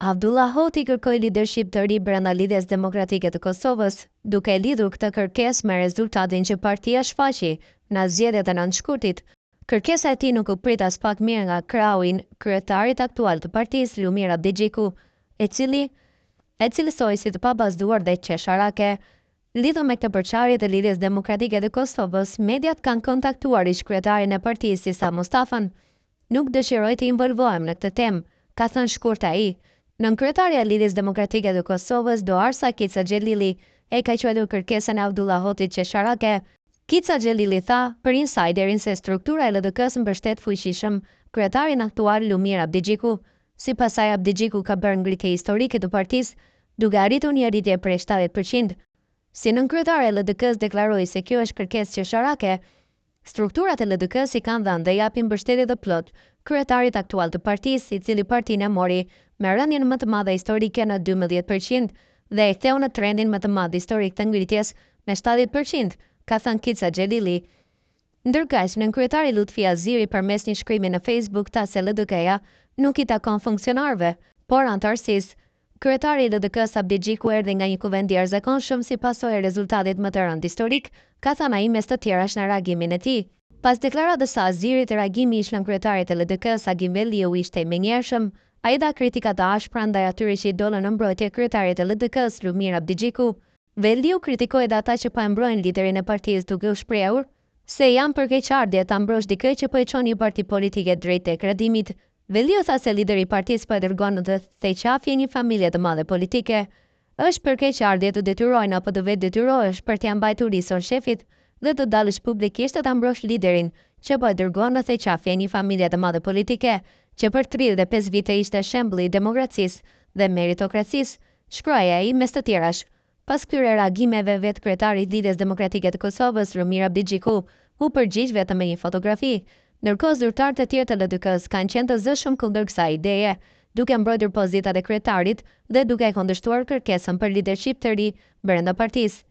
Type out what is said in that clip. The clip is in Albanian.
Abdullah Hoti kërkoi lidership të ri brenda Lidhjes Demokratike të Kosovës, duke lidhur këtë kërkesë me rezultatin që partia shfaqi në zgjedhjet e 9 shkurtit. Kërkesa e tij nuk u prit as pak mirë nga krahun kryetarit aktual të partisë, Lumir Abdigjiku, e cilësoi si të pabazduar dhe qesharake. Lidhur me këtë përçarje të Lidhjes Demokratike të Kosovës, mediat kanë kontaktuar ish-kryetarin e partisë Isa Mustafan. Nuk dëshiroj të involvohem në këtë temë, ka thënë shkurt ai. Nënkryetaria e Lidhjes Demokratike të Kosovës, Doarsa Kica Xhelili, e ka quajtur kërkesën e Abdullah Hotit qesharake. Kica Xhelili tha për Insiderin se struktura e LDK-s mbështet fuqishëm kryetarin aktual Lumir Abdigjiku. Sipas saj, Abdigjiku ka bërë ngritje historike të partisë, duke arritur një rritje prej 70%. Si nënkryetare e LDK-s deklaroi se kjo është kërkesë qesharake, strukturat e LDK-s i kanë dhënë dhe japin mbështetje të plot kryetarit aktual të partisë, i cili partinë e mori me rënien më të madhe historike në 12% dhe e ktheu në trendin më të madh historik të ngritjes me 70%, ka thënë Kica Xhelili. Ndërkaq, nënkryetari Lutfi Aziri përmes një shkrimi në Facebook tha se LDK-ja nuk i takon funksionarëve, por antarësisë. Kryetari i LDK-s Abdigjiku erdhi nga një kuvend i jashtëzakonshëm si pasojë e rezultatit më të rënd historik, ka thënë ai mes të tjerash në reagimin e tij. Pas deklaratës së Azirit, reagimi i ish-kryetarit të LDK-s Agim Velliu ishte i menjëhershëm. Ai dha kritika të ashpra ndaj atyre që i dolën në mbrojtje kryetarit të LDK-s Lumir Abdigjiku. Velliu kritikoi edhe ata që po e mbrojnë liderin e partisë, duke u shprehur se janë për keqardhje ta mbrosh dikë që po e çon një parti politike drejt tek kredimit. Velliu tha se lideri i partisë po e dërgon në thejqafje një familje të madhe politike. Është për keqardhje të detyrojnë apo të vetë detyrohesh për t'ia mbajtur risor shefit dhe të dalësh publikisht të ta mbrosh liderin që po e dërgon në thejqafje një familje të madhe politike, që për 35 vite ishte shembulli i demokracisë dhe meritokracisë, shkroi ai mes të tjerash. Pas këtyre reagimeve, vetë kryetari i Lidhjes Demokratike të Kosovës, Lumir Abdigjiku, u përgjigj vetëm me një fotografi. Ndërkohë, zyrtarët e tjerë të LDK-s kanë qenë të zëshëm kundër kësaj ideje, duke mbrojtur pozitat e kryetarit dhe duke kundërshtuar kërkesën për lidership të ri brenda partisë.